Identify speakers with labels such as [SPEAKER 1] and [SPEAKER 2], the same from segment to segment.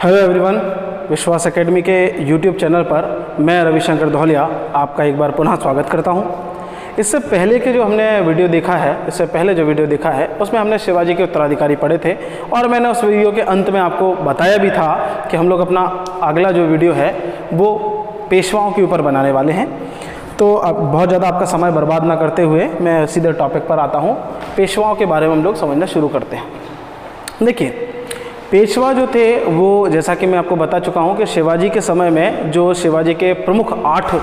[SPEAKER 1] Hello everyone, विश्वास academy के YouTube channel पर मैं रविशंकर धौलिया आपका एक बार पुनः स्वागत करता हूं। इससे पहले के जो हमने वीडियो देखा है, इससे पहले जो वीडियो देखा है उसमें हमने शिवाजी के उत्तराधिकारी पढ़े थे और मैंने उस वीडियो के अंत में आपको बताया भी था कि हम लोग अपना अगला जो वीडियो है वो पेशवाओं के ऊपर बनाने वाले हैं। तो अब बहुत ज़्यादा आपका समय बर्बाद ना करते हुए मैं सीधे टॉपिक पर आता हूँ। पेशवाओं के बारे में हम लोग समझना शुरू करते हैं। देखिए, पेशवा जो थे वो जैसा कि मैं आपको बता चुका हूँ कि शिवाजी के समय में जो शिवाजी के प्रमुख 8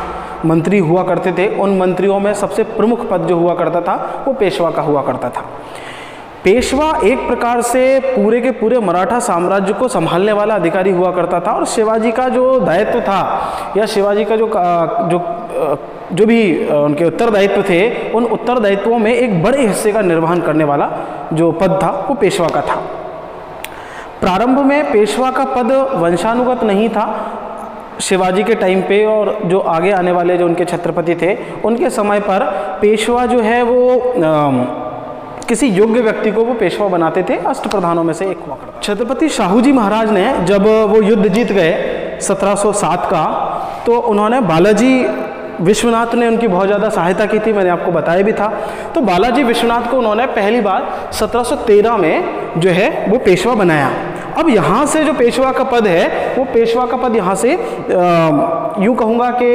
[SPEAKER 1] मंत्री हुआ करते थे, उन मंत्रियों में सबसे प्रमुख पद जो हुआ करता था वो पेशवा का हुआ करता था। पेशवा एक प्रकार से पूरे के पूरे मराठा साम्राज्य को संभालने वाला अधिकारी हुआ करता था और शिवाजी का जो दायित्व था या शिवाजी का जो भी उनके उत्तरदायित्व थे, उन उत्तरदायित्वों में एक बड़े हिस्से का निर्वहन करने वाला जो पद था वो पेशवा का था। प्रारंभ में पेशवा का पद वंशानुगत नहीं था शिवाजी के टाइम पे, और जो आगे आने वाले जो उनके छत्रपति थे उनके समय पर पेशवा जो है वो किसी योग्य व्यक्ति को वो पेशवा बनाते थे। अष्टप्रधानों में से एक हुआ करता। छत्रपति शाहू जी महाराज ने जब वो युद्ध जीत गए 1707 का, तो उन्होंने बालाजी विश्वनाथ ने उनकी बहुत ज़्यादा सहायता की थी, मैंने आपको बताया भी था। तो बालाजी विश्वनाथ को उन्होंने पहली बार 1713 में जो है वो पेशवा बनाया। अब यहाँ से जो पेशवा का पद है वो पेशवा का पद यहाँ से यूँ कहूँगा कि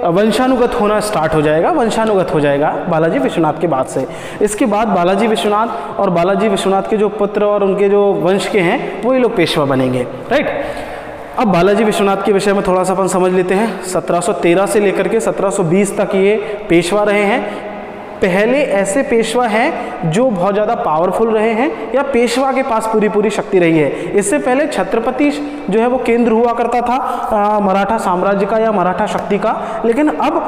[SPEAKER 1] वंशानुगत होना स्टार्ट हो जाएगा, वंशानुगत हो जाएगा बालाजी विश्वनाथ के बाद से। इसके बाद बालाजी विश्वनाथ और बालाजी विश्वनाथ के जो पुत्र और उनके जो वंश के हैं वही लोग पेशवा बनेंगे, राइट। अब बालाजी विश्वनाथ के विषय में थोड़ा सा अपन समझ लेते हैं। 1713 से लेकर के 1720 तक ये पेशवा रहे हैं। पहले ऐसे पेशवा हैं जो बहुत ज़्यादा पावरफुल रहे हैं या पेशवा के पास पूरी शक्ति रही है। इससे पहले छत्रपति जो है वो केंद्र हुआ करता था मराठा साम्राज्य का या मराठा शक्ति का, लेकिन अब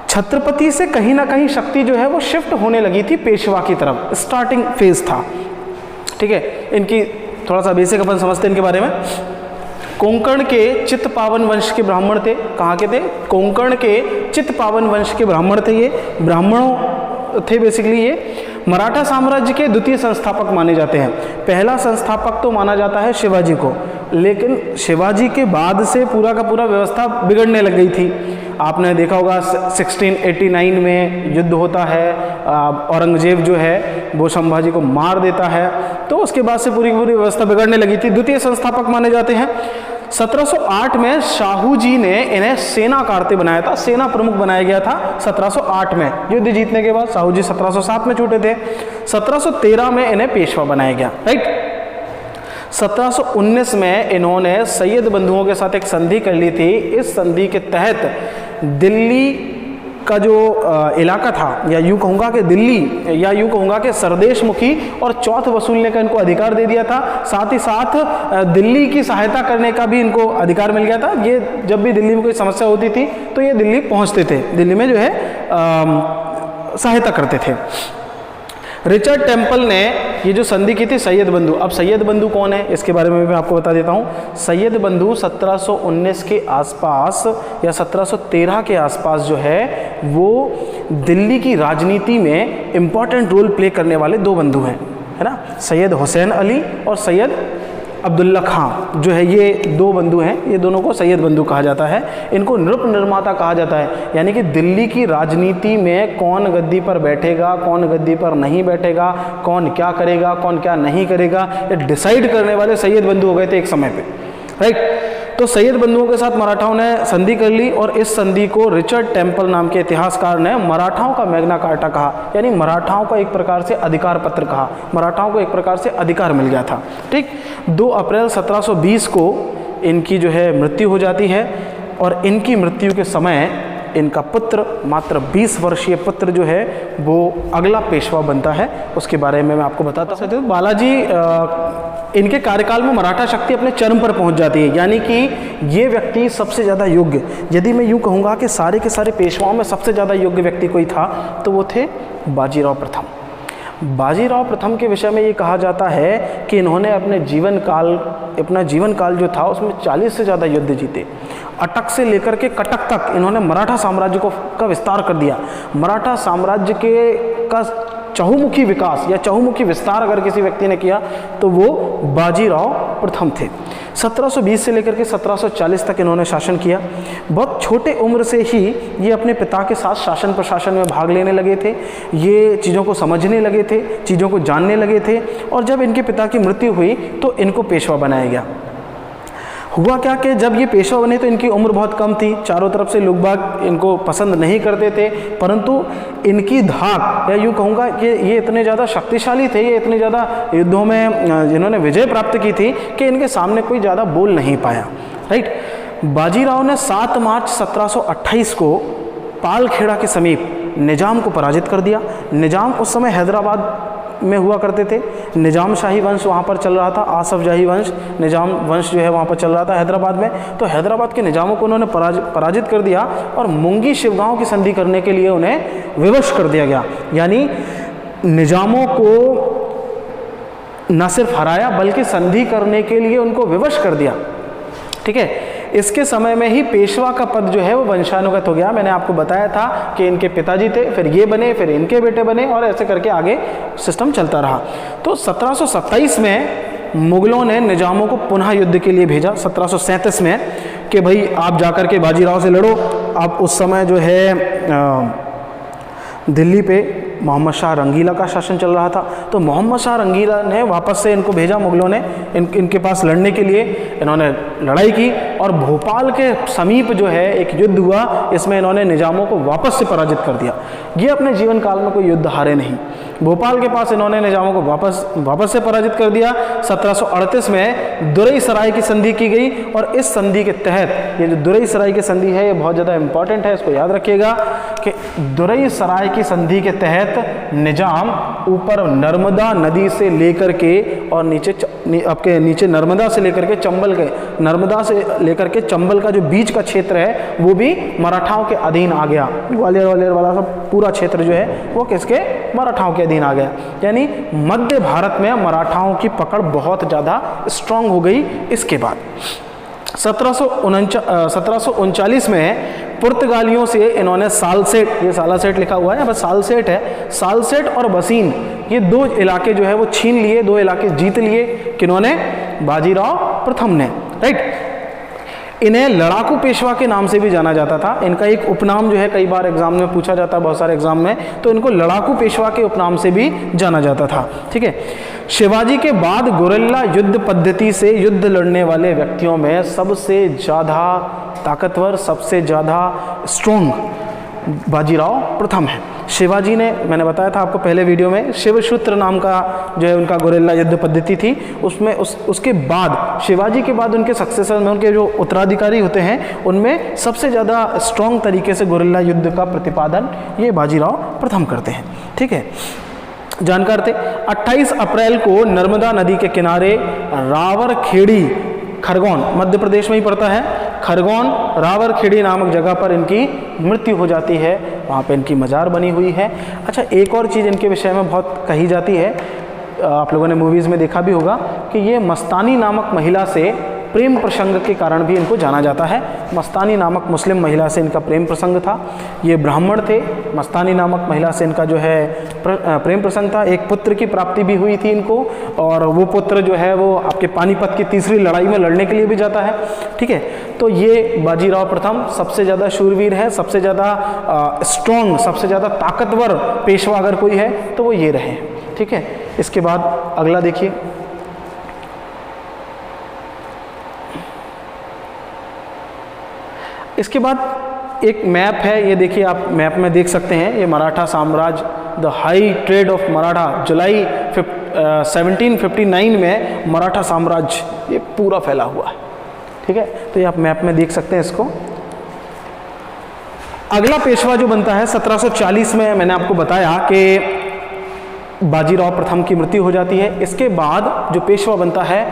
[SPEAKER 1] छत्रपति से कहीं ना कहीं शक्ति जो है वो शिफ्ट होने लगी थी पेशवा की तरफ। स्टार्टिंग फेज था, ठीक है। इनकी थोड़ा सा बेसिक अपन समझते हैं इनके बारे में। कोंकण के चित्तपावन वंश के ब्राह्मण थे। कहाँ के थे? कोंकण के चित्तपावन वंश के ब्राह्मण थे। ये ब्राह्मणों थे बेसिकली। ये मराठा साम्राज्य के द्वितीय संस्थापक माने जाते हैं। पहला संस्थापक तो माना जाता है शिवाजी को, लेकिन शिवाजी के बाद से पूरा का पूरा व्यवस्था बिगड़ने लग गई थी। आपने देखा होगा 1689 में युद्ध होता है, औरंगजेब जो है वो संभाजी को मार देता है, तो उसके बाद से पूरी व्यवस्था बिगड़ने लगी थी। द्वितीय संस्थापक माने जाते हैं। 1708 में शाहू जी ने इन्हें सेना कारते बनाया था, सेना प्रमुख बनाया गया था 1708 में। युद्ध जीतने के बाद शाहू जी 1707 में छूटे थे। 1713 में इन्हें पेशवा बनाया गया, राइट। 1719 में इन्होंने सैयद बंधुओं के साथ एक संधि कर ली थी। इस संधि के तहत दिल्ली का जो इलाका था, या यूँ कहूँगा कि दिल्ली या यूँ कहूँगा कि सरदेश मुखी और चौथ वसूलने का इनको अधिकार दे दिया था। साथ ही साथ दिल्ली की सहायता करने का भी इनको अधिकार मिल गया था। ये जब भी दिल्ली में कोई समस्या होती थी तो ये दिल्ली पहुँचते थे, दिल्ली में जो है सहायता करते थे। रिचर्ड टेम्पल ने ये जो संधि की थी सैयद बंधु। अब सैयद बंधु कौन है इसके बारे में भी मैं आपको बता देता हूँ। सैयद बंधु 1719 के आसपास या 1713 के आसपास जो है वो दिल्ली की राजनीति में इम्पॉर्टेंट रोल प्ले करने वाले 2 बंधु हैं, है ना। सैयद हुसैन अली और सैयद अब्दुल्ला खां जो है, ये 2 बंधु हैं। ये दोनों को सैयद बंधु कहा जाता है। इनको नृप निर्माता कहा जाता है, यानी कि दिल्ली की राजनीति में कौन गद्दी पर बैठेगा, कौन गद्दी पर नहीं बैठेगा, कौन क्या करेगा, कौन क्या नहीं करेगा, ये डिसाइड करने वाले सैयद बंधु हो गए थे एक समय पे, राइट। तो सैयद बंधुओं के साथ मराठाओं ने संधि कर ली और इस संधि को रिचर्ड टेम्पल नाम के इतिहासकार ने मराठाओं का मैग्ना कार्टा कहा, यानी मराठाओं का एक प्रकार से अधिकार पत्र कहा। मराठाओं को एक प्रकार से अधिकार मिल गया था, ठीक। 2 अप्रैल 1720 को इनकी जो है मृत्यु हो जाती है और इनकी मृत्यु के समय इनका पुत्र, मात्र 20 वर्षीय पुत्र जो है वो अगला पेशवा बनता है। उसके बारे में मैं आपको बताता हूँ। बालाजी इनके कार्यकाल में मराठा शक्ति अपने चरम पर पहुंच जाती है, यानी कि ये व्यक्ति सबसे ज़्यादा योग्य, यदि मैं यूँ कहूँगा कि सारे के सारे पेशवाओं में सबसे ज़्यादा योग्य व्यक्ति कोई था तो वो थे बाजीराव प्रथम। बाजीराव प्रथम के विषय में ये कहा जाता है कि इन्होंने अपना जीवन काल जो था उसमें 40 से ज़्यादा युद्ध जीते। अटक से लेकर के कटक तक इन्होंने मराठा साम्राज्य का विस्तार कर दिया। मराठा साम्राज्य का चहुमुखी विकास या चहुमुखी विस्तार अगर किसी व्यक्ति ने किया तो वो बाजीराव प्रथम थे। 1720 से लेकर के 1740 तक इन्होंने शासन किया। बहुत छोटे उम्र से ही ये अपने पिता के साथ शासन प्रशासन में भाग लेने लगे थे, ये चीज़ों को समझने लगे थे, चीज़ों को जानने लगे थे। और जब इनके पिता की मृत्यु हुई तो इनको पेशवा बनाया गया। हुआ क्या कि जब ये पेशवा बने तो इनकी उम्र बहुत कम थी, चारों तरफ से लोग बाग इनको पसंद नहीं करते थे, परंतु इनकी धाक, या यूँ कहूँगा कि ये इतने ज़्यादा शक्तिशाली थे, ये इतने ज़्यादा युद्धों में जिन्होंने विजय प्राप्त की थी कि इनके सामने कोई ज़्यादा बोल नहीं पाया। राइट। बाजीराव ने 7 मार्च 1728 को पालखेड़ा के समीप निजाम को पराजित कर दिया। निजाम उस समय हैदराबाद में हुआ करते थे, निजाम शाही वंश वहाँ पर चल रहा था, आसफ जाही वंश, निजाम वंश जो है वहाँ पर चल रहा था हैदराबाद में। तो हैदराबाद के निजामों को उन्होंने पराजित कर दिया और मुंगी शिवगांव की संधि करने के लिए उन्हें विवश कर दिया गया। यानी निजामों को न सिर्फ हराया बल्कि संधि करने के लिए उनको विवश कर दिया। ठीक है। इसके समय में ही पेशवा का पद जो है वो वंशानुगत हो गया। मैंने आपको बताया था कि इनके पिताजी थे, फिर ये बने, फिर इनके बेटे बने, और ऐसे करके आगे सिस्टम चलता रहा। तो 1727 में मुगलों ने निजामों को पुनः युद्ध के लिए भेजा 1737 में कि भाई आप जाकर के बाजीराव से लड़ो। अब उस समय जो है दिल्ली पे मोहम्मद शाह रंगीला का शासन चल रहा था। तो मोहम्मद शाह रंगीला ने वापस से इनको भेजा मुगलों ने इनके पास लड़ने के लिए। इन्होंने लड़ाई की और भोपाल के समीप जो है एक युद्ध हुआ, इसमें इन्होंने निजामों को वापस से पराजित कर दिया। ये अपने जीवन काल में कोई युद्ध हारे नहीं। भोपाल के पास इन्होंने निजामों को वापस से पराजित कर दिया। 1738 में दुरई सराय की संधि की गई और इस संधि के तहत, ये जो दुरई सराय की संधि है ये बहुत ज़्यादा इंपॉर्टेंट है, इसको याद रखिएगा कि दुरई सराय की संधि के तहत निजाम ऊपर नर्मदा नदी से लेकर के और नीचे नर्मदा से लेकर के चंबल के, नर्मदा से लेकर के चंबल का जो बीच का क्षेत्र है वो भी मराठाओं के अधीन आ गया। ग्वालियर वाला सब पूरा क्षेत्र जो है वो किसके, मराठाओं के अधीन आ गया। यानी मध्य भारत में मराठाओं की पकड़ बहुत ज़्यादा स्ट्रांग हो गई। इसके बाद 1739 में पुर्तगालियों से इन्होंने सालसेट, ये सालासेट लिखा हुआ है, बस सालसेट है, सालसेट और बसीन, ये 2 इलाके जो है वो छीन लिए, 2 इलाके जीत लिए। किन्होंने, बाजीराव प्रथम ने। राइट। इन्हें लड़ाकू पेशवा के नाम से भी जाना जाता था। इनका एक उपनाम जो है कई बार एग्जाम में पूछा जाता है, बहुत सारे एग्जाम में, तो इनको लड़ाकू पेशवा के उपनाम से भी जाना जाता था। ठीक है। शिवाजी के बाद गुरिल्ला युद्ध पद्धति से युद्ध लड़ने वाले व्यक्तियों में सबसे ज़्यादा ताकतवर, सबसे ज़्यादा स्ट्रॉन्ग बाजीराव प्रथम है। शिवाजी ने, मैंने बताया था आपको पहले वीडियो में, शिवसूत्र नाम का जो है उनका गुरिल्ला युद्ध पद्धति थी, उसमें उसके बाद शिवाजी के बाद उनके सक्सेसर में, उनके जो उत्तराधिकारी होते हैं, उनमें सबसे ज़्यादा स्ट्रॉन्ग तरीके से गुरिल्ला युद्ध का प्रतिपादन ये बाजीराव प्रथम करते हैं। ठीक है। जानकार थे। 28 अप्रैल को नर्मदा नदी के किनारे रावरखेड़ी, खरगोन मध्य प्रदेश में ही पड़ता है, खरगोन रावरखेड़ी नामक जगह पर इनकी मृत्यु हो जाती है। वहाँ पे इनकी मज़ार बनी हुई है। अच्छा, एक और चीज़ इनके विषय में बहुत कही जाती है, आप लोगों ने मूवीज़ में देखा भी होगा कि ये मस्तानी नामक महिला से प्रेम प्रसंग के कारण भी इनको जाना जाता है। मस्तानी नामक मुस्लिम महिला से इनका प्रेम प्रसंग था। ये ब्राह्मण थे। मस्तानी नामक महिला से इनका जो है प्रेम प्रसंग था। एक पुत्र की प्राप्ति भी हुई थी इनको, और वो पुत्र जो है वो आपके पानीपत की तीसरी लड़ाई में लड़ने के लिए भी जाता है। ठीक है। तो ये बाजीराव प्रथम सबसे ज़्यादा शूरवीर है, सबसे ज़्यादा स्ट्रॉन्ग, सबसे ज़्यादा ताकतवर पेशवा अगर कोई है तो वो ये रहे। ठीक है। इसके बाद अगला देखिए। इसके बाद एक मैप है, ये देखिए आप मैप में देख सकते हैं, ये मराठा साम्राज्य, the high trade of Maratha, जुलाई 1759 में मराठा साम्राज्य ये पूरा फैला हुआ है। ठीक है। तो ये आप मैप में देख सकते हैं इसको। अगला पेशवा जो बनता है 1740 में, मैंने आपको बताया कि बाजीराव प्रथम की मृत्यु हो जाती है। इसके बाद जो पेशवा बनता है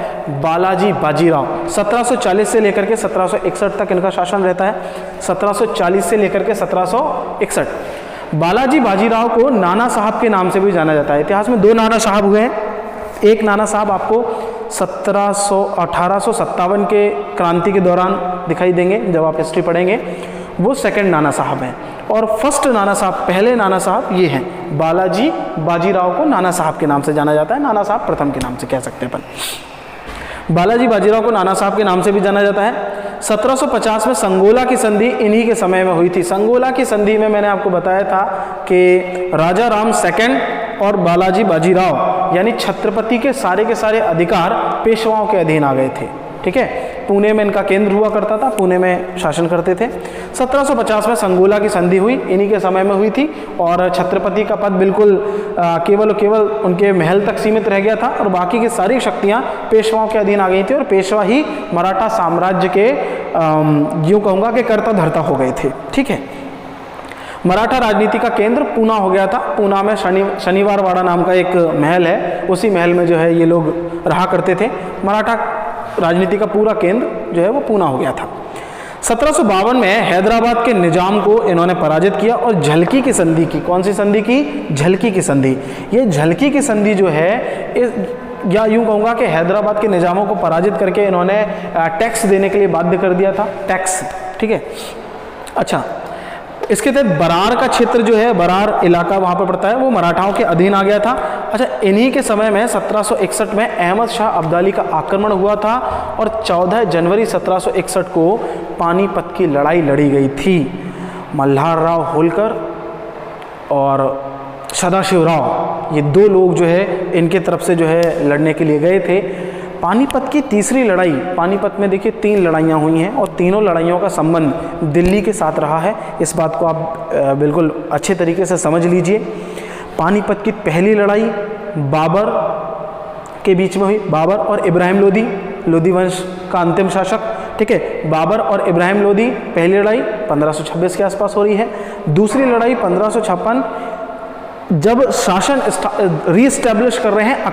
[SPEAKER 1] बालाजी बाजीराव, 1740 से लेकर के 1761 तक इनका शासन रहता है। 1740 से लेकर के 1761। बालाजी बाजीराव को नाना साहब के नाम से भी जाना जाता है। इतिहास में 2 नाना साहब हुए हैं। एक नाना साहब आपको 1857 के क्रांति के दौरान दिखाई देंगे जब आप हिस्ट्री पढ़ेंगे, वो सेकंड नाना साहब हैं। और फर्स्ट नाना साहब, पहले नाना साहब ये हैं। बालाजी बाजीराव को नाना साहब के नाम से जाना जाता है, नाना साहब प्रथम के नाम से कह सकते हैं अपन। बालाजी बाजीराव को नाना साहब के नाम से भी जाना जाता है। 1750 में संगोला की संधि इन्हीं के समय में हुई थी। संगोला की संधि में मैंने आपको बताया था कि राजा राम सेकंड और बालाजी बाजीराव यानी छत्रपति के सारे अधिकार पेशवाओं के अधीन आ गए थे। ठीक है, पुणे में इनका केंद्र हुआ करता था, पुणे में शासन करते थे। 1750 में संगोला की संधि हुई, इन्हीं के समय में हुई थी और छत्रपति का पद बिल्कुल केवल उनके महल तक सीमित रह गया था और बाकी की सारी शक्तियां पेशवाओं के अधीन आ गई थी और पेशवा ही मराठा साम्राज्य के यूँ कहूँगा कि कर्ता धर्ता हो गए थे। ठीक है, मराठा राजनीति का केंद्र पूना हो गया था। पूना में शनिवार वाड़ा नाम का एक महल है, उसी महल में जो है ये लोग रहा करते थे। मराठा राजनीति का पूरा केंद्र जो है वो पूना हो गया था। 1752 में हैदराबाद के निजाम को इन्होंने पराजित किया और झलकी की संधि की। कौन सी संधि की? झलकी की संधि। ये झलकी की संधि जो है या यूं कहूँगा कि हैदराबाद के निजामों को पराजित करके इन्होंने टैक्स देने के लिए बाध्य कर दिया था, टैक्स। ठीक है, अच्छा, इसके तहत बरार का क्षेत्र जो है, बरार इलाका वहाँ पर पड़ता है, वो मराठाओं के अधीन आ गया था। अच्छा, इन्हीं के समय में 1761 में अहमद शाह अब्दाली का आक्रमण हुआ था और 14 जनवरी 1761 को पानीपत की लड़ाई लड़ी गई थी। मल्हार राव होलकर और सदाशिव राव, ये दो लोग जो है इनके तरफ से जो है लड़ने के लिए गए थे। पानीपत की तीसरी लड़ाई, पानीपत में देखिए 3 लड़ाइयाँ हुई हैं और तीनों लड़ाइयों का संबंध दिल्ली के साथ रहा है। इस बात को आप बिल्कुल अच्छे तरीके से समझ लीजिए। पानीपत की पहली लड़ाई बाबर के बीच में हुई, बाबर और इब्राहिम लोदी, लोदी वंश का अंतिम शासक। ठीक है, बाबर और इब्राहिम लोदी, पहली लड़ाई 1526 के आसपास हो रही है। दूसरी लड़ाई 1556 जब शासन रीस्टैब्लिश कर रहे हैं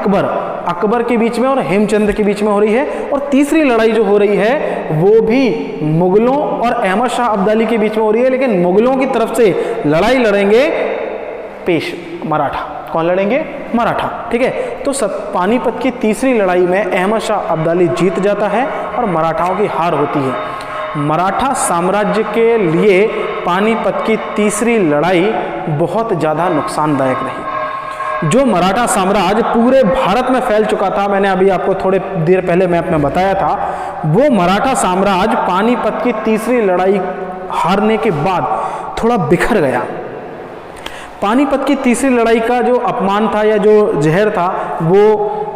[SPEAKER 1] अकबर के बीच में और हेमचंद्र के बीच में हो रही है। और तीसरी लड़ाई जो हो रही है वो भी मुगलों और अहमद शाह अब्दाली के बीच में हो रही है, लेकिन मुगलों की तरफ से लड़ाई लड़ेंगे मराठा। कौन लड़ेंगे? मराठा। ठीक है, तो पानीपत की तीसरी लड़ाई में अहमद शाह अब्दाली जीत जाता है और मराठाओं की हार होती है। मराठा साम्राज्य के लिए पानीपत की तीसरी लड़ाई बहुत ज़्यादा नुकसानदायक रही। जो मराठा साम्राज्य पूरे भारत में फैल चुका था, मैंने अभी आपको थोड़े देर पहले मैप में बताया था, वो मराठा साम्राज्य पानीपत की तीसरी लड़ाई हारने के बाद थोड़ा बिखर गया। पानीपत की तीसरी लड़ाई का जो अपमान था या जो जहर था वो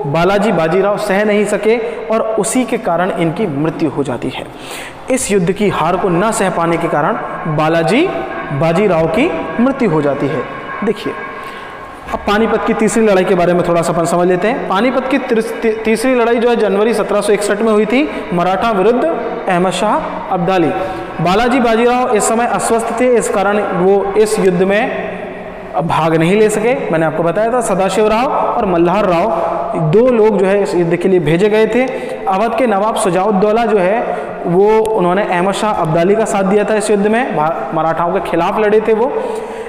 [SPEAKER 1] बालाजी बाजीराव सह नहीं सके और उसी के कारण इनकी मृत्यु हो जाती है। इस युद्ध की हार को न सह पाने के कारण बालाजी बाजीराव की मृत्यु हो जाती है। देखिए, अब पानीपत की तीसरी लड़ाई के बारे में थोड़ा सा अपन समझ लेते हैं। पानीपत की तीसरी लड़ाई जो है जनवरी 1761 में हुई थी, मराठा विरुद्ध अहमद शाह अब्दाली। बालाजी बाजीराव इस समय अस्वस्थ थे, इस कारण वो इस युद्ध में भाग नहीं ले सके। मैंने आपको बताया था सदाशिव राव और मल्हार राव 2 लोग जो है इस युद्ध के लिए भेजे गए थे। अवध के नवाब शुजाउद्दौला जो है वो उन्होंने अहमद शाह अब्दाली का साथ दिया था इस युद्ध में, मराठाओं के खिलाफ लड़े थे वो।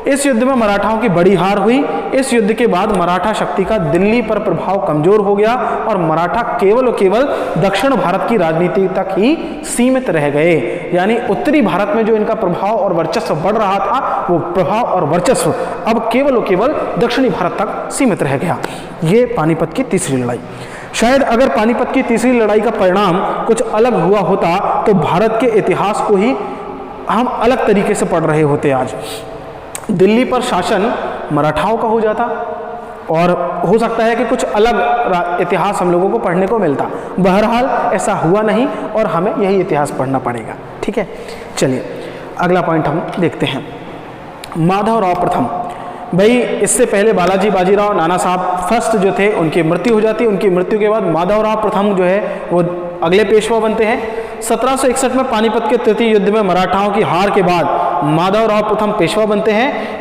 [SPEAKER 1] इस युद्ध में मराठाओं की बड़ी हार हुई। इस युद्ध के बाद मराठा शक्ति का दिल्ली पर प्रभाव कमजोर हो गया और मराठा केवल और केवल दक्षिण भारत की राजनीति तक ही सीमित रह गए। यानी उत्तरी भारत में जो इनका प्रभाव और वर्चस्व बढ़ रहा था, वो प्रभाव और वर्चस्व अब केवल और केवल दक्षिणी भारत तक सीमित रह गया। ये पानीपत की तीसरी लड़ाई। शायद अगर पानीपत की तीसरी लड़ाई का परिणाम कुछ अलग हुआ होता तो भारत के इतिहास को ही हम अलग तरीके से पढ़ रहे होते। आज दिल्ली पर शासन मराठाओं का हो जाता और हो सकता है कि कुछ अलग इतिहास हम लोगों को पढ़ने को मिलता। बहरहाल ऐसा हुआ नहीं और हमें यही इतिहास पढ़ना पड़ेगा। ठीक है, चलिए अगला पॉइंट हम देखते हैं। माधवराव प्रथम, भाई इससे पहले बालाजी बाजीराव नाना साहब फर्स्ट जो थे उनकी मृत्यु हो जाती है। उनकी मृत्यु के बाद माधवराव प्रथम जो है वो अगले पेशवा बनते हैं। 1761 में पानीपत के तृतीय युद्ध में मराठाओं की हार के बाद माधवराव प्रथम पेशवा बनते हैं।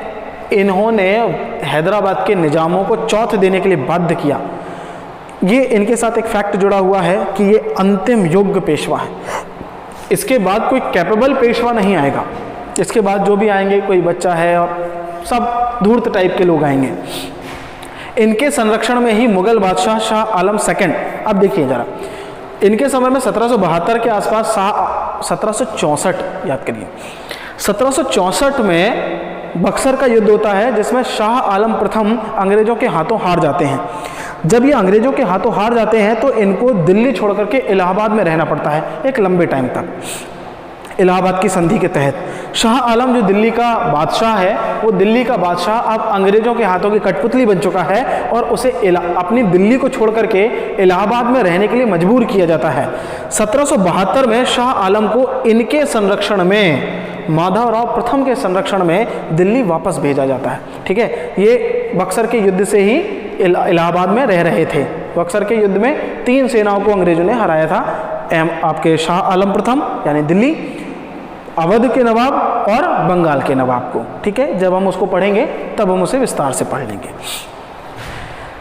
[SPEAKER 1] इन्होंने हैदराबाद के निजामों को चौथ देने के लिए बाध्य किया। ये इनके साथ एक फैक्ट जुड़ा हुआ है कि ये अंतिम योग्य पेशवा है। इसके बाद कोई कैपेबल पेशवा नहीं आएगा। इसके बाद जो भी आएंगे कोई बच्चा है और सब धूर्त टाइप के लोग आएंगे। इनके संरक्षण में ही मुगल बादशाह शाह आलम सेकंड, अब देखिए जरा, इनके समय में 1772 के आसपास 1764 याद करिए, 1764 में बक्सर का युद्ध होता है जिसमें शाह आलम प्रथम अंग्रेजों के हाथों हार जाते हैं। जब ये अंग्रेजों के हाथों हार जाते हैं तो इनको दिल्ली छोड़ करके इलाहाबाद में रहना पड़ता है एक लंबे टाइम तक। इलाहाबाद की संधि के तहत शाह आलम जो दिल्ली का बादशाह है, वो दिल्ली का बादशाह अब अंग्रेजों के हाथों की कठपुतली बन चुका है और उसे अपनी दिल्ली को छोड़ करके इलाहाबाद में रहने के लिए मजबूर किया जाता है। 1772 में शाह आलम को इनके संरक्षण में, माधवराव प्रथम के संरक्षण में दिल्ली वापस भेजा जाता है। ठीक है, ये बक्सर के युद्ध से ही इलाहाबाद में रह रहे थे। बक्सर के युद्ध में 3 सेनाओं को अंग्रेजों ने हराया था, आपके शाह आलम प्रथम यानी दिल्ली, अवध के नवाब और बंगाल के नवाब को। ठीक है, जब हम उसको पढ़ेंगे तब हम उसे विस्तार से पढ़ लेंगे।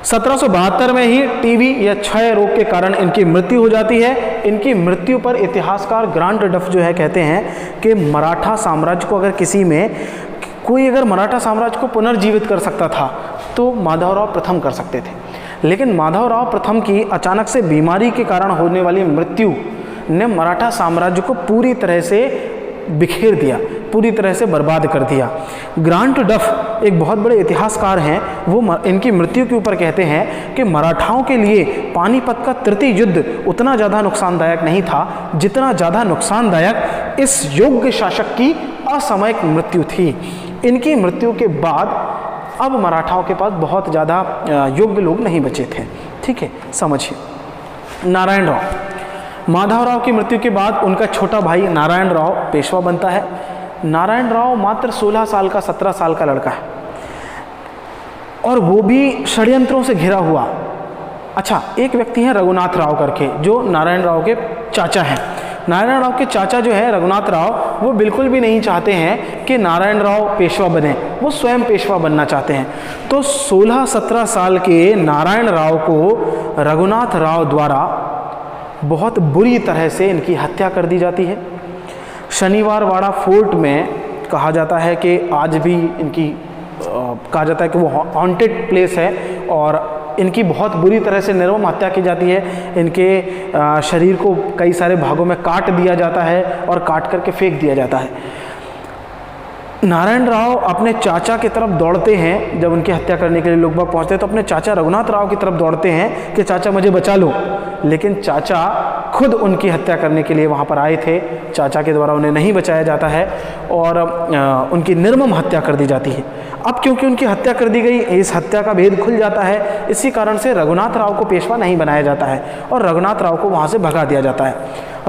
[SPEAKER 1] 1772 में ही टीबी या क्षय रोग के कारण इनकी मृत्यु हो जाती है। इनकी मृत्यु पर इतिहासकार ग्रांट डफ जो है कहते हैं कि मराठा साम्राज्य को अगर किसी में कोई अगर मराठा साम्राज्य को पुनर्जीवित कर सकता था तो माधवराव प्रथम कर सकते थे। लेकिन माधवराव प्रथम की अचानक से बीमारी के कारण होने वाली मृत्यु ने मराठा साम्राज्य को पूरी तरह से बिखेर दिया, पूरी तरह से बर्बाद कर दिया। ग्रांट डफ एक बहुत बड़े इतिहासकार हैं, वो इनकी मृत्यु के ऊपर कहते हैं कि मराठाओं के लिए पानीपत का तृतीय युद्ध उतना ज़्यादा नुकसानदायक नहीं था जितना ज़्यादा नुकसानदायक इस योग्य शासक की असामयिक मृत्यु थी। इनकी मृत्यु के बाद अब मराठाओं के पास बहुत ज़्यादा योग्य लोग नहीं बचे थे। ठीक है, समझिए। नारायण राव, माधवराव की मृत्यु के बाद उनका छोटा भाई नारायण राव पेशवा बनता है। नारायण राव मात्र 16 साल का 17 साल का लड़का है और वो भी षड्यंत्रों से घिरा हुआ। अच्छा, एक व्यक्ति हैं रघुनाथ राव करके जो नारायण राव के चाचा हैं। नारायण राव के चाचा जो है रघुनाथ राव, वो बिल्कुल भी नहीं चाहते हैं कि नारायण राव पेशवा बने, वो स्वयं पेशवा बनना चाहते हैं। तो 16-17 साल के नारायण राव को रघुनाथ राव द्वारा बहुत बुरी तरह से इनकी हत्या कर दी जाती है। शनिवार वाड़ा फोर्ट में कहा जाता है कि आज भी इनकी कहा जाता है कि वो हॉन्टेड प्लेस है और इनकी बहुत बुरी तरह से निर्मम हत्या की जाती है। इनके शरीर को कई सारे भागों में काट दिया जाता है और काट करके फेंक दिया जाता है। नारायण राव अपने चाचा की तरफ दौड़ते हैं, जब उनकी हत्या करने के लिए लोग बाग पहुंचते हैं तो अपने चाचा रघुनाथ राव की तरफ दौड़ते हैं कि चाचा मुझे बचा लो, लेकिन चाचा खुद उनकी हत्या करने के लिए वहां पर आए थे। चाचा के द्वारा उन्हें नहीं बचाया जाता है और उनकी निर्मम हत्या कर दी जाती है। अब क्योंकि उनकी हत्या कर दी गई, इस हत्या का भेद खुल जाता है, इसी कारण से रघुनाथ राव को पेशवा नहीं बनाया जाता है और रघुनाथ राव को वहाँ से भगा दिया जाता है।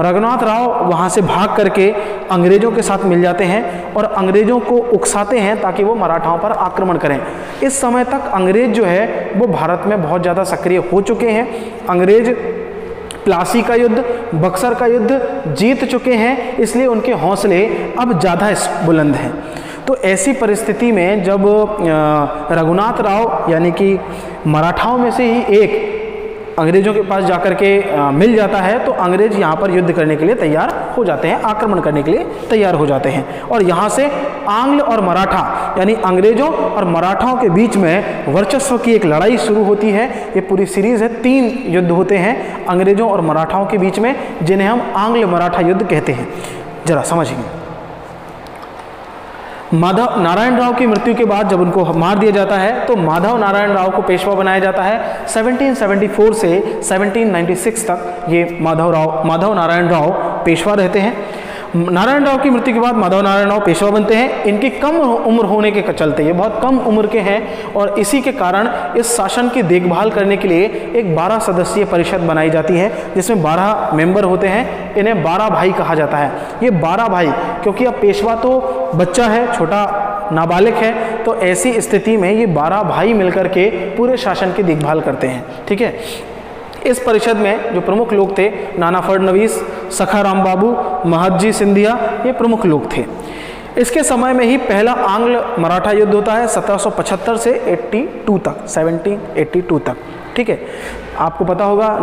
[SPEAKER 1] रघुनाथ राव वहाँ से भाग करके अंग्रेज़ों के साथ मिल जाते हैं और अंग्रेज़ों को उकसाते हैं ताकि वो मराठाओं पर आक्रमण करें। इस समय तक अंग्रेज़ जो है वो भारत में बहुत ज़्यादा सक्रिय हो चुके हैं। अंग्रेज़ प्लासी का युद्ध, बक्सर का युद्ध जीत चुके हैं, इसलिए उनके हौसले अब ज़्यादा बुलंद हैं। तो ऐसी परिस्थिति में जब रघुनाथ राव यानी कि मराठाओं में से ही एक अंग्रेज़ों के पास जाकर के मिल जाता है तो अंग्रेज़ यहाँ पर युद्ध करने के लिए तैयार हो जाते हैं, आक्रमण करने के लिए तैयार हो जाते हैं और यहाँ से आंग्ल और मराठा यानी अंग्रेज़ों और मराठाओं के बीच में वर्चस्व की एक लड़ाई शुरू होती है। ये पूरी सीरीज़ है, 3 युद्ध होते हैं अंग्रेज़ों और मराठाओं के बीच में, जिन्हें हम आंग्ल मराठा युद्ध कहते हैं। जरा समझिए। माधव नारायण राव की मृत्यु के बाद जब उनको मार दिया जाता है तो माधव नारायण राव को पेशवा बनाया जाता है। 1774 से 1796 तक ये माधव नारायण राव पेशवा रहते हैं। नारायण राव की मृत्यु के बाद माधव नारायण राव पेशवा बनते हैं। इनकी कम उम्र होने के चलते, ये बहुत कम उम्र के हैं और इसी के कारण इस शासन की देखभाल करने के लिए एक 12 सदस्यीय परिषद बनाई जाती है जिसमें 12 मेंबर होते हैं। इन्हें 12 भाई कहा जाता है। ये 12 भाई, क्योंकि अब पेशवा तो बच्चा है, छोटा नाबालिग है, तो ऐसी स्थिति में ये 12 भाई मिलकर के पूरे शासन की देखभाल करते हैं। ठीक है, इस परिषद में जो प्रमुख लोग थे, नाना फडणवीस, सखा राम बाबू, महदजी सिंधिया, ये प्रमुख लोग थे। इसके समय में ही पहला आंग्ल मराठा युद्ध होता है 1775 से 82 तक, 1782 तक। ठीक है, आपको पता होगा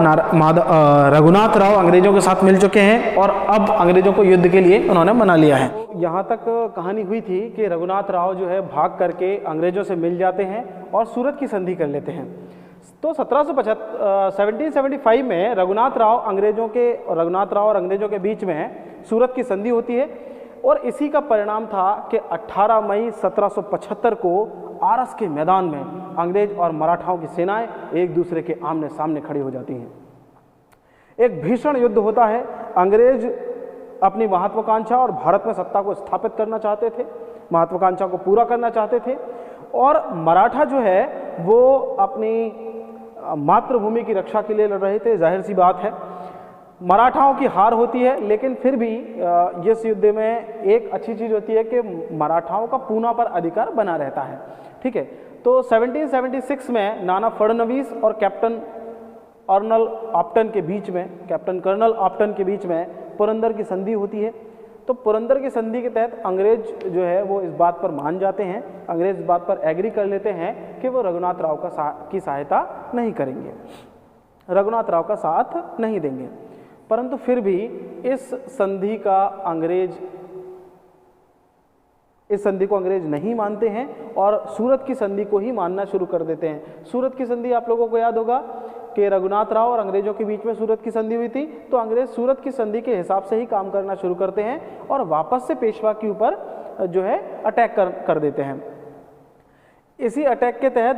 [SPEAKER 1] रघुनाथ राव अंग्रेजों के साथ मिल चुके हैं और अब अंग्रेजों को युद्ध के लिए उन्होंने मना लिया है। यहाँ तक कहानी हुई थी कि रघुनाथ राव जो है भाग करके अंग्रेजों से मिल जाते हैं और सूरत की संधि कर लेते हैं। तो 1775 में रघुनाथ राव और अंग्रेजों के बीच में सूरत की संधि होती है और इसी का परिणाम था कि 18 मई 1775 को आरस के मैदान में अंग्रेज और मराठाओं की सेनाएं एक दूसरे के आमने सामने खड़ी हो जाती हैं। एक भीषण युद्ध होता है। अंग्रेज अपनी महत्वाकांक्षा और भारत में सत्ता को स्थापित करना चाहते थे, महत्वाकांक्षा को पूरा करना चाहते थे, और मराठा जो है वो अपनी मातृभूमि की रक्षा के लिए लड़ रहे थे। जाहिर सी बात है मराठाओं की हार होती है, लेकिन फिर भी इस युद्ध में एक अच्छी चीज होती है कि मराठाओं का पूना पर अधिकार बना रहता है। ठीक है, तो 1776 में नाना फडणवीस और कैप्टन कर्नल ऑप्टन के बीच में पुरंदर की संधि होती है। तो पुरंदर की संधि के तहत अंग्रेज जो है वो इस बात पर मान जाते हैं, अंग्रेज इस बात पर एग्री कर लेते हैं कि वो रघुनाथ राव की सहायता नहीं करेंगे, रघुनाथ राव का साथ नहीं देंगे। परंतु फिर भी इस संधि को अंग्रेज नहीं मानते हैं और सूरत की संधि को ही मानना शुरू कर देते हैं। सूरत की संधि आप लोगों को याद होगा कि रघुनाथ राव और अंग्रेजों के बीच में सूरत की संधि हुई थी, तो अंग्रेज सूरत की संधि के हिसाब से ही काम करना शुरू करते हैं और वापस से पेशवा के ऊपर जो है अटैक कर देते हैं। इसी अटैक के तहत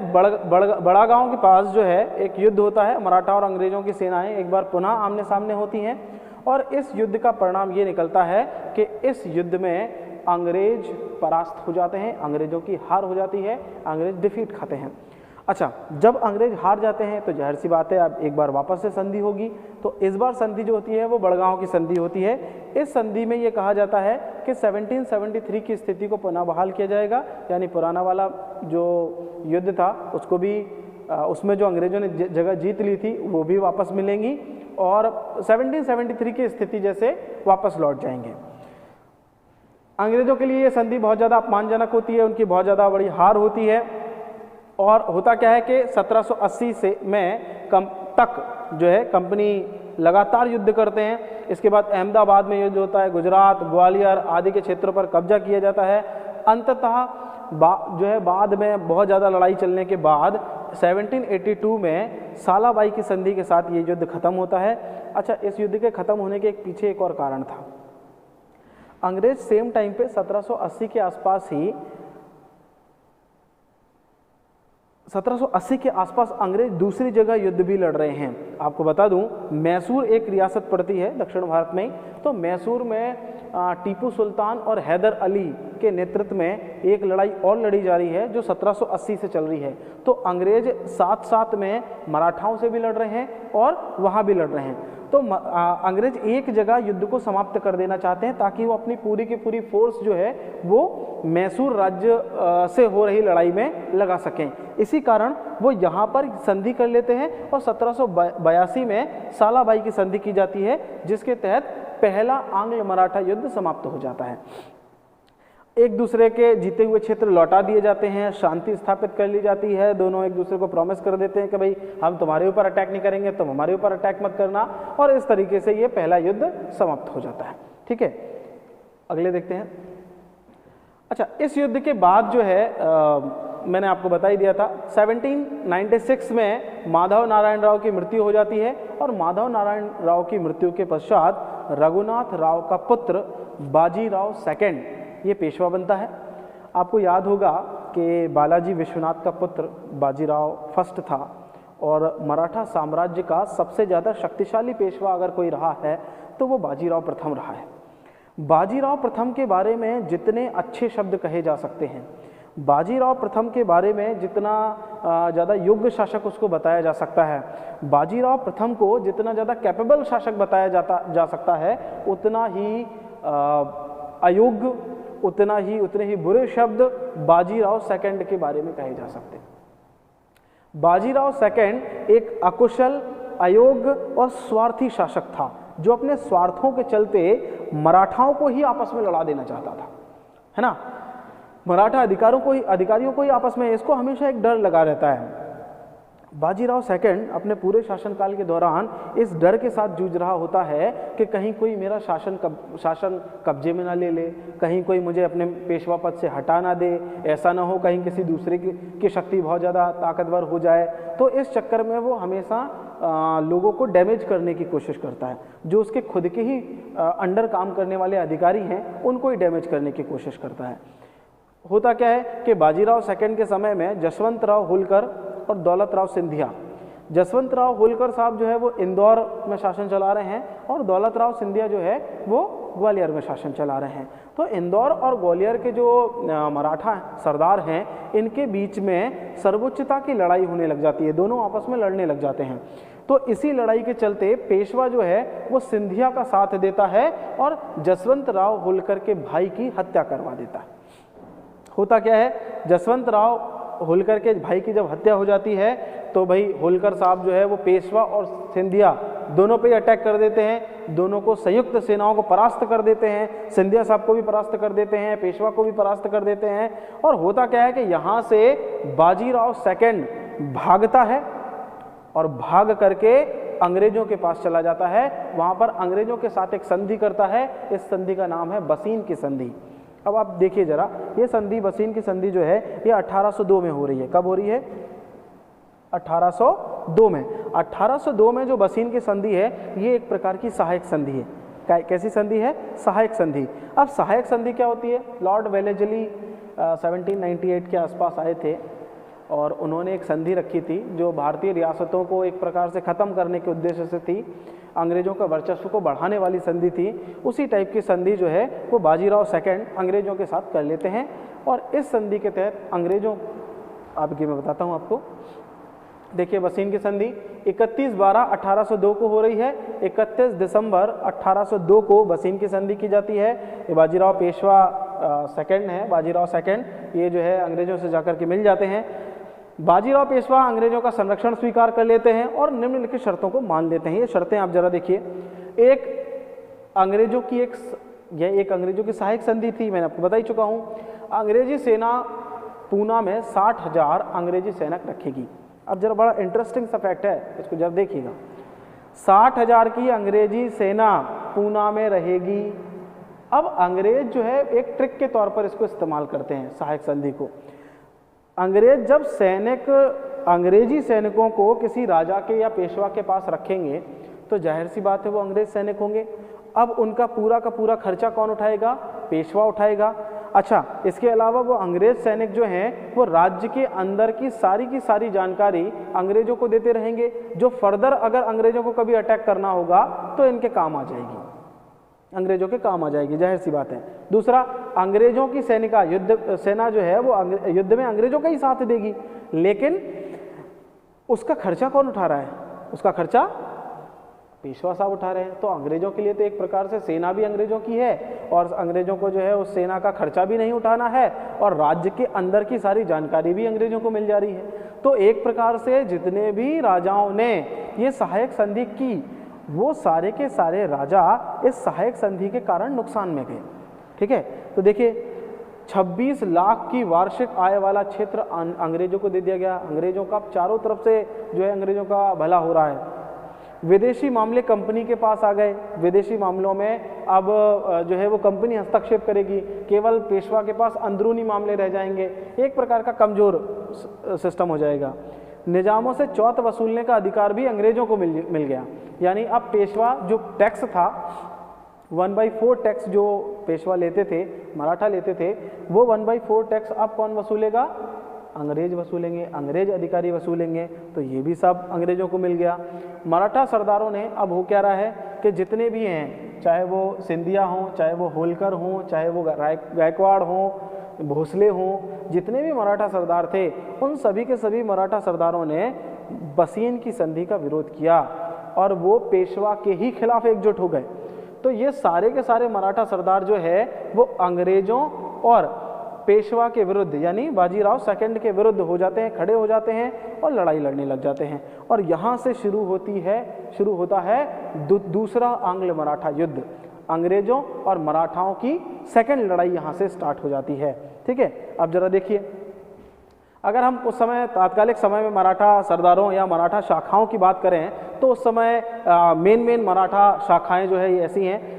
[SPEAKER 1] बड़ा गांव के पास जो है एक युद्ध होता है। मराठा और अंग्रेजों की सेनाएं एक बार पुनः आमने सामने होती हैं और इस युद्ध का परिणाम ये निकलता है कि इस युद्ध में अंग्रेज परास्त हो जाते हैं, अंग्रेजों की हार हो जाती है, अंग्रेज डिफीट खाते हैं। अच्छा, जब अंग्रेज हार जाते हैं तो जाहिर सी बात है अब एक बार वापस से संधि होगी। तो इस बार संधि जो होती है वो बड़गांव की संधि होती है। इस संधि में ये कहा जाता है कि 1773 की स्थिति को पुनः बहाल किया जाएगा, यानी पुराना वाला जो युद्ध था उसको भी उसमें जो अंग्रेजों ने जगह जीत ली थी वो भी वापस मिलेंगी और 1773 की स्थिति जैसे वापस लौट जाएंगे। अंग्रेजों के लिए ये संधि बहुत ज़्यादा अपमानजनक होती है, उनकी बहुत ज़्यादा बड़ी हार होती है। और होता क्या है कि 1780 से तक जो है कंपनी लगातार युद्ध करते हैं। इसके बाद अहमदाबाद में युद्ध होता है, गुजरात, ग्वालियर आदि के क्षेत्रों पर कब्जा किया जाता है। अंततः जो है बाद में बहुत ज़्यादा लड़ाई चलने के बाद 1782 में सालाबाई की संधि के साथ ये युद्ध खत्म होता है। अच्छा, इस युद्ध के खत्म होने के पीछे एक और कारण था। अंग्रेज सेम टाइम पे 1780 के आसपास ही 1780 के आसपास अंग्रेज दूसरी जगह युद्ध भी लड़ रहे हैं। आपको बता दूं, मैसूर एक रियासत पड़ती है दक्षिण भारत में, तो मैसूर में टीपू सुल्तान और हैदर अली के नेतृत्व में एक लड़ाई और लड़ी जा रही है जो 1780 से चल रही है। तो अंग्रेज साथ साथ में मराठाओं से भी लड़ रहे हैं और वहाँ भी लड़ रहे हैं। तो अंग्रेज एक जगह युद्ध को समाप्त कर देना चाहते हैं ताकि वो अपनी पूरी की पूरी फोर्स जो है वो मैसूर राज्य से हो रही लड़ाई में लगा सकें। इसी कारण वो यहाँ पर संधि कर लेते हैं और 1782 में सालाबाई की संधि की जाती है, जिसके तहत पहला आंग्ल मराठा युद्ध समाप्त हो जाता है। एक दूसरे के जीते हुए क्षेत्र लौटा दिए जाते हैं, शांति स्थापित कर ली जाती है, दोनों एक दूसरे को प्रॉमिस कर देते हैं कि भाई हम तुम्हारे ऊपर अटैक नहीं करेंगे, तुम हमारे ऊपर अटैक मत करना, और इस तरीके से ये पहला युद्ध समाप्त हो जाता है। ठीक है, अगले देखते हैं। अच्छा, इस युद्ध के बाद जो है मैंने आपको बता ही दिया था 1796 में माधव नारायण राव की मृत्यु हो जाती है और माधव नारायण राव की मृत्यु के पश्चात रघुनाथ राव का पुत्र बाजीराव सेकंड ये पेशवा बनता है। आपको याद होगा कि बालाजी विश्वनाथ का पुत्र बाजीराव फर्स्ट था और मराठा साम्राज्य का सबसे ज़्यादा शक्तिशाली पेशवा अगर कोई रहा है तो वो बाजीराव प्रथम रहा है। बाजीराव प्रथम के बारे में जितने अच्छे शब्द कहे जा सकते हैं, बाजीराव प्रथम के बारे में जितना ज़्यादा योग्य शासक उसको बताया जा सकता है, बाजीराव प्रथम को जितना ज़्यादा कैपेबल शासक बताया जा सकता है, उतना ही अयोग्य, उतने ही बुरे शब्द बाजीराव सेकंड के बारे में कहे जा सकते हैं। बाजीराव सेकंड एक अकुशल, अयोग्य और स्वार्थी शासक था जो अपने स्वार्थों के चलते मराठाओं को ही आपस में लड़ा देना चाहता था, है ना। मराठा अधिकारियों को ही आपस में, इसको हमेशा एक डर लगा रहता है। बाजीराव सेकंड अपने पूरे शासनकाल के दौरान इस डर के साथ जूझ रहा होता है कि कहीं कोई मेरा शासन कब्जे में ना ले ले, कहीं कोई मुझे अपने पेशवा पद से हटा ना दे, ऐसा ना हो कहीं किसी दूसरे की शक्ति बहुत ज़्यादा ताकतवर हो जाए। तो इस चक्कर में वो हमेशा लोगों को डैमेज करने की कोशिश करता है, जो उसके खुद के ही अंडर काम करने वाले अधिकारी हैं उनको ही डैमेज करने की कोशिश करता है। होता क्या है कि बाजीराव सेकंड के समय में जसवंतराव होलकर और दौलतराव सिंधिया, जसवंतराव होलकर साहब जो है वो इंदौर में शासन चला रहे हैं और दौलतराव सिंधिया जो है वो ग्वालियर में शासन चला रहे हैं। तो इंदौर और ग्वालियर के जो मराठा सरदार हैं इनके बीच में सर्वोच्चता की लड़ाई होने लग जाती है, दोनों आपस में लड़ने लग जाते हैं। तो इसी लड़ाई के चलते पेशवा जो है वो सिंधिया का साथ देता है और जसवंतराव होलकर के भाई की हत्या करवा देता है। होता क्या है, जसवंतराव होलकर के भाई की जब हत्या हो जाती है तो भाई होलकर साहब जो है वो पेशवा और सिंधिया दोनों पे अटैक कर देते हैं, दोनों को संयुक्त सेनाओं को परास्त कर देते हैं, सिंधिया साहब को भी परास्त कर देते हैं, पेशवा को भी परास्त कर देते हैं। और होता क्या है कि यहाँ से बाजीराव सेकंड भागता है और भाग करके अंग्रेजों के पास चला जाता है, वहाँ पर अंग्रेजों के साथ एक संधि करता है। इस संधि का नाम है बसीन की संधि। अब आप देखिए जरा, ये संधि बसीन की संधि जो है ये 1802 में हो रही है। कब हो रही है? 1802 में। 1802 में जो बसीन की संधि है ये एक प्रकार की सहायक संधि है। कैसी संधि है? सहायक संधि। अब सहायक संधि क्या होती है? लॉर्ड वेलेस्ली 1798 के आसपास आए थे और उन्होंने एक संधि रखी थी जो भारतीय रियासतों को एक प्रकार से ख़त्म करने के उद्देश्य से थी, अंग्रेजों का वर्चस्व को बढ़ाने वाली संधि थी। उसी टाइप की संधि जो है वो बाजीराव सेकंड अंग्रेजों के साथ कर लेते हैं और इस संधि के तहत अंग्रेजों, आपकी मैं बताता हूँ आपको, देखिए बसीन की संधि 31/12/1802 को हो रही है। 31 दिसंबर 1802 को बसीन की संधि की जाती है। ये बाजीराव पेशवा सेकंड है, बाजीराव सेकंड, ये जो है अंग्रेजों से जाकर के मिल जाते हैं। बाजीराव पेशवा अंग्रेजों का संरक्षण स्वीकार कर लेते हैं और निम्नलिखित शर्तों को मान लेते हैं। ये शर्तें आप जरा देखिए, एक अंग्रेजों की सहायक संधि थी, मैंने आपको बता ही चुका हूँ। अंग्रेजी सेना पूना में 60,000 अंग्रेजी सैनिक रखेगी। अब जरा बड़ा इंटरेस्टिंग सा फैक्ट है, इसको जरा देखिएगा। 60,000 की अंग्रेजी सेना पूना में रहेगी। अब अंग्रेज जो है एक ट्रिक के तौर पर इसको इस्तेमाल करते हैं सहायक संधि को। अंग्रेज जब अंग्रेजी सैनिकों को किसी राजा के या पेशवा के पास रखेंगे तो जाहिर सी बात है वो अंग्रेज सैनिक होंगे। अब उनका पूरा का पूरा खर्चा कौन उठाएगा? पेशवा उठाएगा। अच्छा, इसके अलावा वो अंग्रेज सैनिक जो हैं वो राज्य के अंदर की सारी जानकारी अंग्रेजों को देते रहेंगे, जो फर्दर अगर अंग्रेजों को कभी अटैक करना होगा तो इनके काम आ जाएगी, अंग्रेजों के काम आ जाएगी, जाहिर सी बात है। दूसरा, अंग्रेजों की सेना जो है वो युद्ध में अंग्रेजों का ही साथ देगी, लेकिन उसका खर्चा कौन उठा रहा है? उसका खर्चा पेशवा साहब उठा रहे हैं। तो अंग्रेजों के लिए तो एक प्रकार से सेना भी अंग्रेजों की है और अंग्रेजों को जो है उस सेना का खर्चा भी नहीं उठाना है और राज्य के अंदर की सारी जानकारी भी अंग्रेजों को मिल जा रही है। तो एक प्रकार से जितने भी राजाओं ने ये सहायक संधि की वो सारे के सारे राजा इस सहायक संधि के कारण नुकसान में गए। ठीक है, तो देखिए 26 लाख की वार्षिक आय वाला क्षेत्र अंग्रेजों को दे दिया गया। अंग्रेजों का चारों तरफ से जो है अंग्रेजों का भला हो रहा है। विदेशी मामले कंपनी के पास आ गए। विदेशी मामलों में अब जो है वो कंपनी हस्तक्षेप करेगी, केवल पेशवा के पास अंदरूनी मामले रह जाएंगे। एक प्रकार का कमजोर सिस्टम हो जाएगा। निजामों से चौथ वसूलने का अधिकार भी अंग्रेजों को मिल गया। यानी अब पेशवा जो टैक्स था 1/4 टैक्स जो पेशवा लेते थे, मराठा लेते थे, वो 1/4 टैक्स अब कौन वसूलेगा? अंग्रेज वसूलेंगे, अंग्रेज अधिकारी वसूलेंगे। तो ये भी सब अंग्रेजों को मिल गया। मराठा सरदारों ने अब हो क्या रहा है कि जितने भी हैं, चाहे वो सिंधिया हों, चाहे वो होलकर हों, चाहे वो गायकवाड़ हों, भोसले हों, जितने भी मराठा सरदार थे उन सभी के सभी मराठा सरदारों ने बसीन की संधि का विरोध किया और वो पेशवा के ही खिलाफ एकजुट हो गए। तो ये सारे के सारे मराठा सरदार जो है वो अंग्रेजों और पेशवा के विरुद्ध यानी बाजीराव सेकंड के विरुद्ध हो जाते हैं, खड़े हो जाते हैं और लड़ाई लड़ने लग जाते हैं। और यहाँ से शुरू होता है दूसरा आंग्ल मराठा युद्ध। अंग्रेजों और मराठाओं की सेकंड लड़ाई यहाँ से स्टार्ट हो जाती है। ठीक है, अब जरा देखिए, अगर हम उस समय तात्कालिक समय में मराठा सरदारों या मराठा शाखाओं की बात करें तो उस समय मेन मराठा शाखाएं जो है ये ऐसी हैं।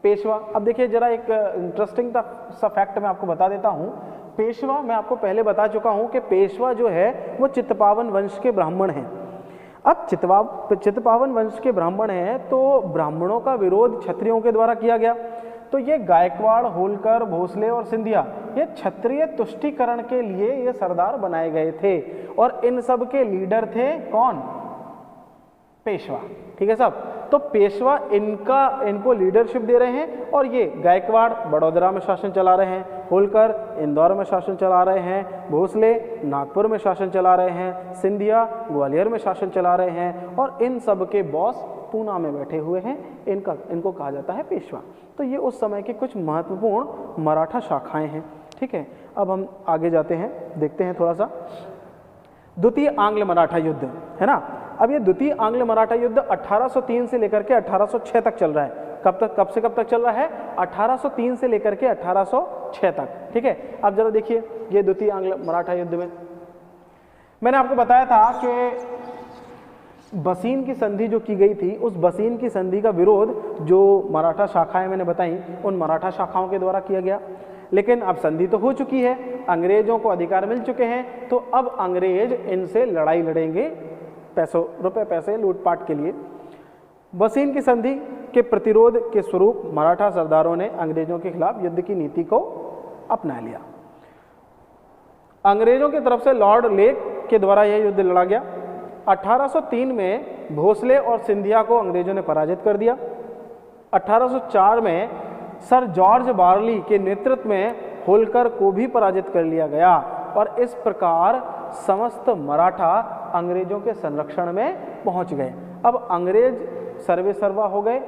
[SPEAKER 1] पेशवा, अब देखिए जरा एक इंटरेस्टिंग सा फैक्ट मैं आपको बता देता हूँ। पेशवा, मैं आपको पहले बता चुका हूँ कि पेशवा जो है वो चित्तपावन वंश के ब्राह्मण हैं। अब चित्तपावन वंश के ब्राह्मण हैं तो ब्राह्मणों का विरोध क्षत्रियों के द्वारा किया गया। तो ये गायकवाड़, होलकर, भोसले और सिंधिया ये क्षत्रिय तुष्टीकरण के लिए ये सरदार बनाए गए थे और इन सब के लीडर थे कौन? पेशवा। ठीक है साहब, तो पेशवा इनको लीडरशिप दे रहे हैं और ये गायकवाड़ बड़ौदा में शासन चला रहे हैं, होलकर इंदौर में शासन चला रहे हैं, भोसले नागपुर में शासन चला रहे हैं, सिंधिया ग्वालियर में शासन चला रहे हैं और इन सब के बॉस पूना में बैठे हुए हैं। इनको कहा जाता है पेशवा। तो ये उस समय के कुछ महत्वपूर्ण मराठा शाखाएं हैं। ठीक है, अब हम आगे जाते हैं, देखते हैं थोड़ा सा द्वितीय आंग्ल मराठा युद्ध, है ना। अब ये द्वितीय आंग्ल मराठा युद्ध 1803 से लेकर के 1806 तक चल रहा है। कब से कब तक चल रहा है? 1803 से लेकर के 1806 तक। ठीक है, अब जरा देखिए ये द्वितीय आंग्ल मराठा युद्ध में मैंने आपको बताया था कि बसीन की संधि जो की गई थी, उस बसीन की संधि का विरोध जो मराठा शाखाएं मैंने बताई, उन मराठा शाखाओं के द्वारा किया गया। लेकिन अब संधि तो हो चुकी है, अंग्रेजों को अधिकार मिल चुके हैं, तो अब अंग्रेज इनसे लड़ाई लड़ेंगे रुपए पैसे लूटपाट के लिए। बसीन की संधि के प्रतिरोध के स्वरूप मराठा सरदारों ने अंग्रेजों के खिलाफ युद्ध की नीति को अपना लिया। अंग्रेजों की तरफ से लॉर्ड लेक के द्वारा यह युद्ध लड़ा गया। 1803 में भोसले और सिंधिया को अंग्रेजों ने पराजित कर दिया। 1804 में सर जॉर्ज बार्ली के नेतृत्व में होलकर को भी पराजित कर लिया गया और इस प्रकार समस्त मराठा अंग्रेजों के संरक्षण में पहुंच गए। अब अंग्रेज सर्वे सर्वा हो गए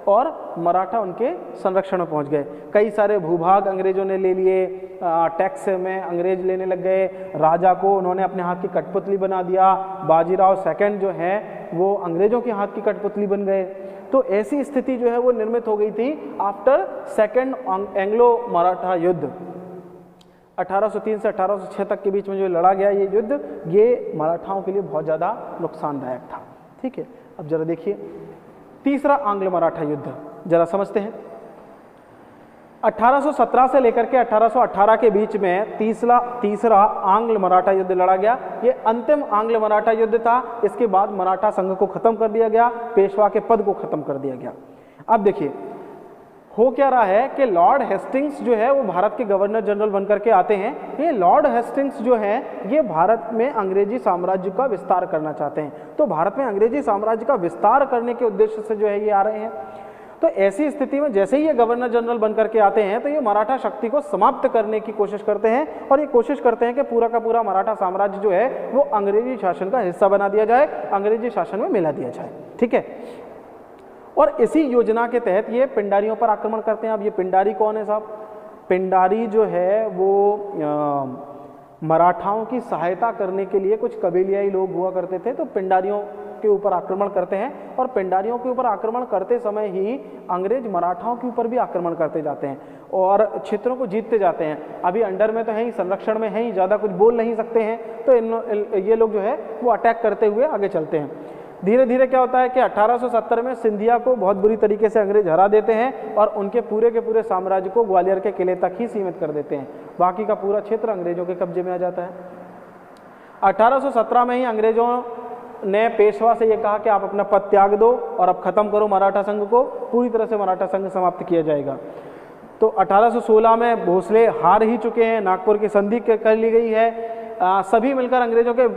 [SPEAKER 1] और मराठा उनके संरक्षण में पहुंच गए। कई सारे भूभाग अंग्रेजों ने ले लिए, टैक्स में अंग्रेज लेने लग गए, राजा को उन्होंने अपने हाथ की कठपुतली बना दिया, बाजीराव सेकंड जो है वो अंग्रेजों के हाथ की कठपुतली बन गए। तो ऐसी स्थिति जो है वो निर्मित हो गई थी आफ्टर सेकेंड एंग्लो मराठा युद्ध। 1803 से 1806 तक के बीच में जो लड़ा गया ये युद्ध, ये मराठाओं के लिए बहुत ज़्यादा नुकसानदायक था। ठीक है, अब जरा देखिए तीसरा आंग्ल मराठा युद्ध जरा समझते हैं। 1817 से लेकर के 1818 के बीच में तीसरा आंग्ल मराठा युद्ध लड़ा गया। ये अंतिम आंग्ल मराठा युद्ध था। इसके बाद मराठा संघ को खत्म कर दिया गया, पेशवा के पद को खत्म कर दिया गया। अब देखिए हो क्या रहा है कि लॉर्ड हेस्टिंग्स जो है वो भारत के गवर्नर जनरल बनकर के आते हैं। ये लॉर्ड हेस्टिंग्स जो है ये भारत में अंग्रेजी साम्राज्य का विस्तार करना चाहते हैं। तो भारत में अंग्रेजी साम्राज्य का विस्तार करने के उद्देश्य से जो है ये आ रहे हैं। तो ऐसी स्थिति में जैसे ही ये गवर्नर जनरल बनकर के आते हैं तो ये मराठा शक्ति को समाप्त करने की कोशिश करते हैं और ये कोशिश करते हैं कि पूरा का पूरा मराठा साम्राज्य जो है वो अंग्रेजी शासन का हिस्सा बना दिया जाए, अंग्रेजी शासन में मिला दिया जाए। ठीक है, और इसी योजना के तहत ये पिंडारियों पर आक्रमण करते हैं। अब ये पिंडारी कौन है साहब? पिंडारी जो है वो मराठाओं की सहायता करने के लिए कुछ कबीलियाई लोग हुआ करते थे, तो पिंडारियों के ऊपर आक्रमण करते हैं और पिंडारियों के ऊपर आक्रमण करते समय ही अंग्रेज मराठाओं के ऊपर भी आक्रमण करते जाते हैं और क्षेत्रों को जीतते जाते हैं। अभी अंडर में तो है ही, संरक्षण में है ही, ज़्यादा कुछ बोल नहीं सकते हैं, तो ये लोग जो है वो अटैक करते हुए आगे चलते हैं। धीरे धीरे क्या होता है कि 1870 में सिंधिया को बहुत बुरी तरीके से अंग्रेज हरा देते हैं और उनके पूरे के पूरे साम्राज्य को ग्वालियर के किले तक ही सीमित कर देते हैं। बाकी का पूरा क्षेत्र अंग्रेजों के कब्जे में आ जाता है। 1817 में ही अंग्रेजों ने पेशवा से ये कहा कि आप अपना पद त्याग दो और अब खत्म करो मराठा संघ को, पूरी तरह से मराठा संघ समाप्त किया जाएगा। तो 1816 में भोसले हार ही चुके हैं, नागपुर की संधि कर ली गई है। सभी मिलकर अंग्रेजों के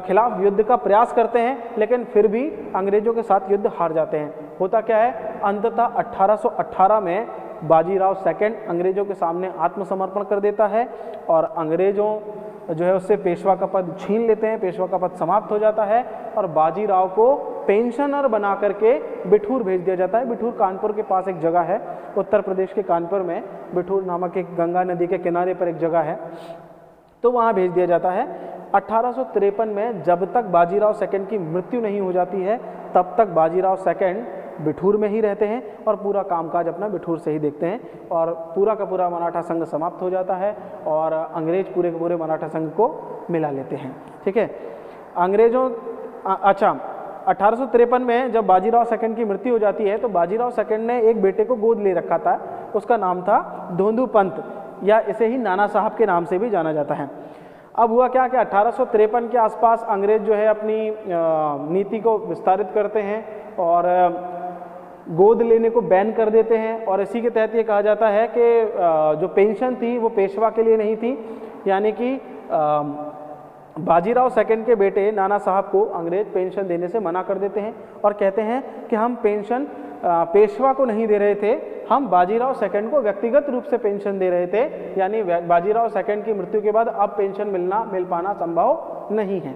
[SPEAKER 1] खिलाफ युद्ध का प्रयास करते हैं, लेकिन फिर भी अंग्रेजों के साथ युद्ध हार जाते हैं। होता क्या है, अंततः 1818 में बाजीराव सेकंड अंग्रेजों के सामने आत्मसमर्पण कर देता है और अंग्रेजों जो है उससे पेशवा का पद छीन लेते हैं, पेशवा का पद समाप्त हो जाता है और बाजीराव को पेंशनर बना करके बिठूर भेज दिया जाता है। बिठूर कानपुर के पास एक जगह है, उत्तर प्रदेश के कानपुर में बिठूर नामक एक गंगा नदी के किनारे पर एक जगह है, तो वहाँ भेज दिया जाता है। 1853 में जब तक बाजीराव सेकंड की मृत्यु नहीं हो जाती है तब तक बाजीराव सेकंड बिठूर में ही रहते हैं और पूरा कामकाज अपना बिठूर से ही देखते हैं और पूरा का पूरा मराठा संघ समाप्त हो जाता है और अंग्रेज पूरे के पूरे मराठा संघ को मिला लेते हैं। ठीक है, अंग्रेजों 1853 में जब बाजीराव सेकंड की मृत्यु हो जाती है तो बाजीराव सेकंड ने एक बेटे को गोद ले रखा था, उसका नाम था धोंदू पंत या इसे ही नाना साहब के नाम से भी जाना जाता है। अब हुआ क्या कि 1853 के आसपास अंग्रेज जो है अपनी नीति को विस्तारित करते हैं और गोद लेने को बैन कर देते हैं। और इसी के तहत ये कहा जाता है कि जो पेंशन थी वो पेशवा के लिए नहीं थी, यानी कि बाजीराव सेकंड के बेटे नाना साहब को अंग्रेज पेंशन देने से मना कर देते हैं और कहते हैं कि हम पेंशन पेशवा को नहीं दे रहे थे, हम बाजीराव सेकंड को व्यक्तिगत रूप से पेंशन दे रहे थे, यानी बाजीराव सेकंड की मृत्यु के बाद अब पेंशन मिल पाना संभव नहीं है।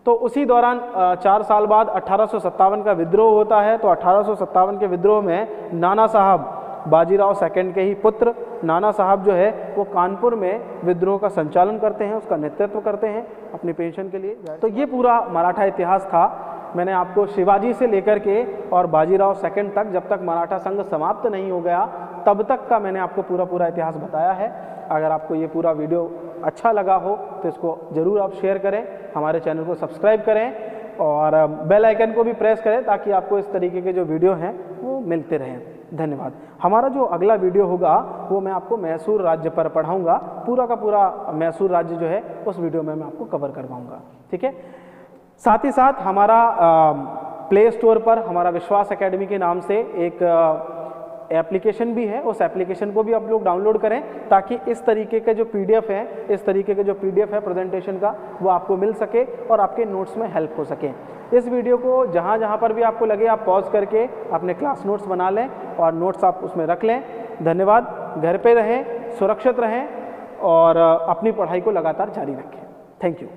[SPEAKER 1] तो उसी दौरान 4 साल बाद 1857 का विद्रोह होता है। तो 1857 के विद्रोह में नाना साहब, बाजीराव सेकंड के ही पुत्र नाना साहब जो है वो कानपुर में विद्रोह का संचालन करते हैं, उसका नेतृत्व करते हैं अपनी पेंशन के लिए। तो ये पूरा मराठा इतिहास था। मैंने आपको शिवाजी से लेकर के और बाजीराव सेकंड तक, जब तक मराठा संघ समाप्त नहीं हो गया तब तक का मैंने आपको पूरा इतिहास बताया है। अगर आपको ये पूरा वीडियो अच्छा लगा हो तो इसको ज़रूर आप शेयर करें, हमारे चैनल को सब्सक्राइब करें और बेल आइकन को भी प्रेस करें ताकि आपको इस तरीके के जो वीडियो हैं वो मिलते रहें। धन्यवाद। हमारा जो अगला वीडियो होगा वो मैं आपको मैसूर राज्य पर पढ़ाऊँगा, पूरा का पूरा मैसूर राज्य जो है उस वीडियो में मैं आपको कवर करवाऊँगा। ठीक है। साथ ही साथ हमारा प्ले स्टोर पर हमारा विश्वास एकेडमी के नाम से एक एप्लीकेशन भी है, उस एप्लीकेशन को भी आप लोग डाउनलोड करें ताकि इस तरीके के जो पीडीएफ है प्रेजेंटेशन का वो आपको मिल सके और आपके नोट्स में हेल्प हो सके। इस वीडियो को जहाँ पर भी आपको लगे आप पॉज करके अपने क्लास नोट्स बना लें और नोट्स आप उसमें रख लें। धन्यवाद। घर पे रहें, सुरक्षित रहें और अपनी पढ़ाई को लगातार जारी रखें। Thank you.